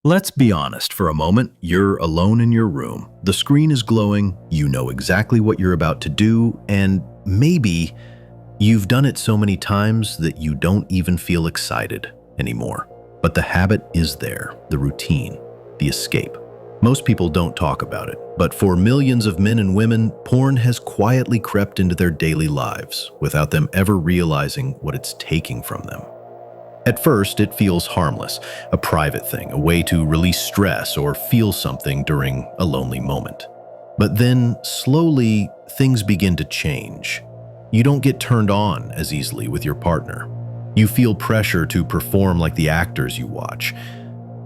Let's be honest for a moment. You're alone in your room. The screen is glowing, you know exactly what you're about to do, and maybe you've done it so many times that you don't even feel excited anymore. But the habit is there, the routine, the escape. Most people don't talk about it, but for millions of men and women, porn has quietly crept into their daily lives without them ever realizing what it's taking from them. At first, it feels harmless, a private thing, a way to release stress or feel something during a lonely moment. But then, slowly, things begin to change. You don't get turned on as easily with your partner. You feel pressure to perform like the actors you watch.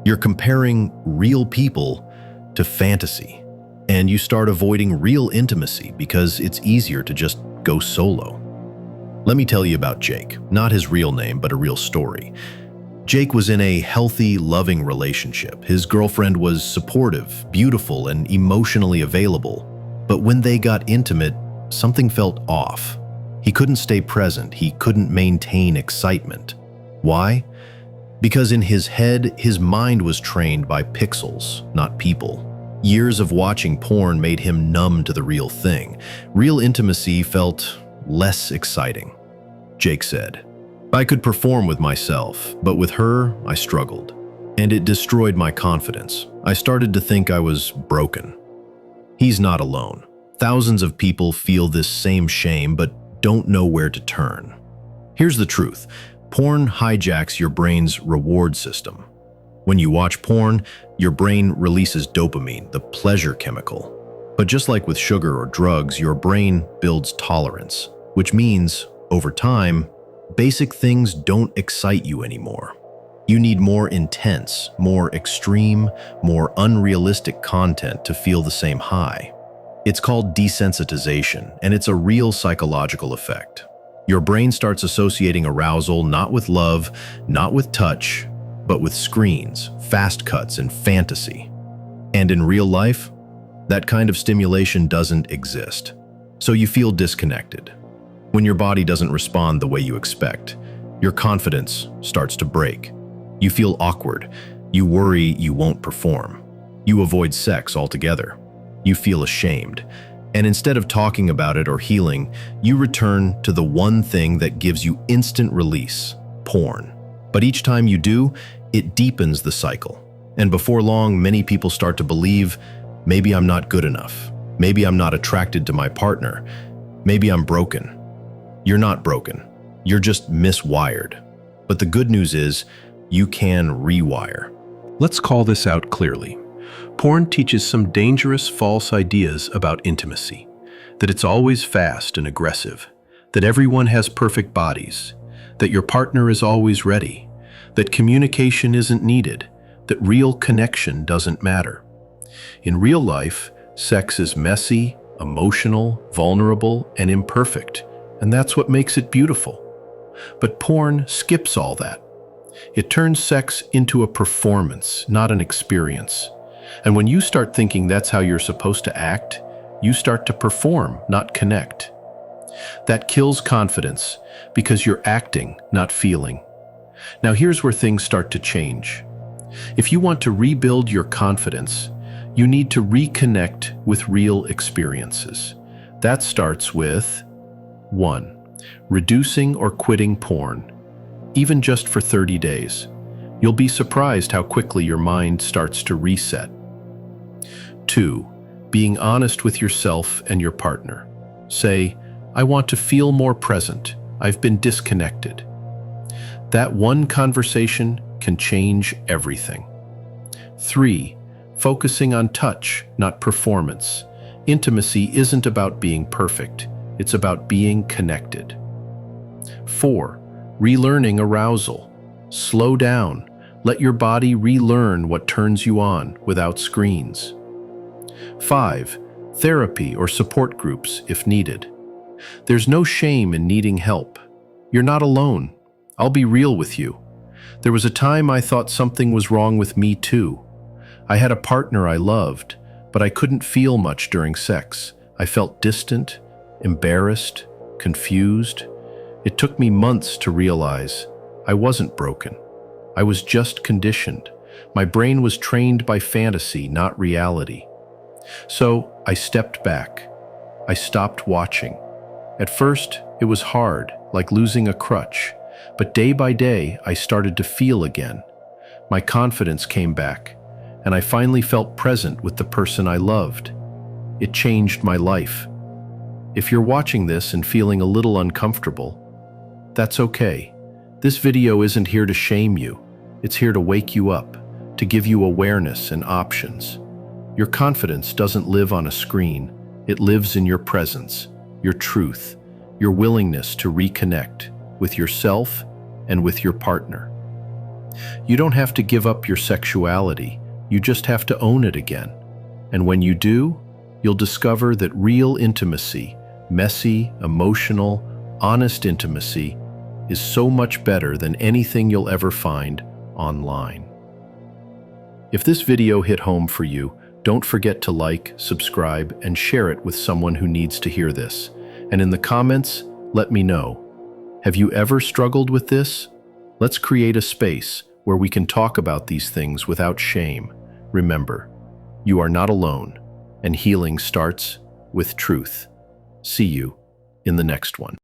You're comparing real people to fantasy, and you start avoiding real intimacy because it's easier to just go solo. Let me tell you about Jake, not his real name, but a real story. Jake was in a healthy, loving relationship. His girlfriend was supportive, beautiful, and emotionally available. But when they got intimate, something felt off. He couldn't stay present. He couldn't maintain excitement. Why? Because in his head, his mind was trained by pixels, not people. Years of watching porn made him numb to the real thing. Real intimacy felt less exciting. Jake said, "I could perform with myself, but with her, I struggled. And it destroyed my confidence. I started to think I was broken." He's not alone. Thousands of people feel this same shame, but don't know where to turn. Here's the truth. Porn hijacks your brain's reward system. When you watch porn, your brain releases dopamine, the pleasure chemical. But just like with sugar or drugs, your brain builds tolerance, which means, over time, basic things don't excite you anymore. You need more intense, more extreme, more unrealistic content to feel the same high. It's called desensitization, and it's a real psychological effect. Your brain starts associating arousal not with love, not with touch, but with screens, fast cuts, and fantasy. And in real life, that kind of stimulation doesn't exist. So you feel disconnected. When your body doesn't respond the way you expect, your confidence starts to break. You feel awkward. You worry you won't perform. You avoid sex altogether. You feel ashamed. And instead of talking about it or healing, you return to the one thing that gives you instant release, porn. But each time you do, it deepens the cycle. And before long, many people start to believe, maybe I'm not good enough. Maybe I'm not attracted to my partner. Maybe I'm broken. You're not broken. You're just miswired. But the good news is, you can rewire. Let's call this out clearly. Porn teaches some dangerous false ideas about intimacy, that it's always fast and aggressive, that everyone has perfect bodies, that your partner is always ready, that communication isn't needed, that real connection doesn't matter. In real life, sex is messy, emotional, vulnerable, and imperfect, and that's what makes it beautiful. But porn skips all that. It turns sex into a performance, not an experience. And when you start thinking that's how you're supposed to act, you start to perform, not connect. That kills confidence because you're acting, not feeling. Now here's where things start to change. If you want to rebuild your confidence, you need to reconnect with real experiences. That starts with 1. Reducing or quitting porn, even just for 30 days. You'll be surprised how quickly your mind starts to reset. 2. Being honest with yourself and your partner. Say, I want to feel more present. I've been disconnected. That one conversation can change everything. 3. Focusing on touch, not performance. Intimacy isn't about being perfect. It's about being connected. 4. Relearning arousal. Slow down. Let your body relearn what turns you on without screens. 5. Therapy or support groups if needed. There's no shame in needing help. You're not alone. I'll be real with you. There was a time I thought something was wrong with me too. I had a partner I loved, but I couldn't feel much during sex. I felt distant, embarrassed, confused. It took me months to realize I wasn't broken. I was just conditioned. My brain was trained by fantasy, not reality. So I stepped back. I stopped watching. At first, it was hard, like losing a crutch, but day by day, I started to feel again. My confidence came back, and I finally felt present with the person I loved. It changed my life. If you're watching this and feeling a little uncomfortable, that's okay. This video isn't here to shame you. It's here to wake you up, to give you awareness and options. Your confidence doesn't live on a screen. It lives in your presence, your truth, your willingness to reconnect with yourself and with your partner. You don't have to give up your sexuality. You just have to own it again. And when you do, you'll discover that real intimacy, messy, emotional, honest intimacy, is so much better than anything you'll ever find online. If this video hit home for you, don't forget to like, subscribe, and share it with someone who needs to hear this. And in the comments, let me know. Have you ever struggled with this? Let's create a space where we can talk about these things without shame. Remember, you are not alone, and healing starts with truth. See you in the next one.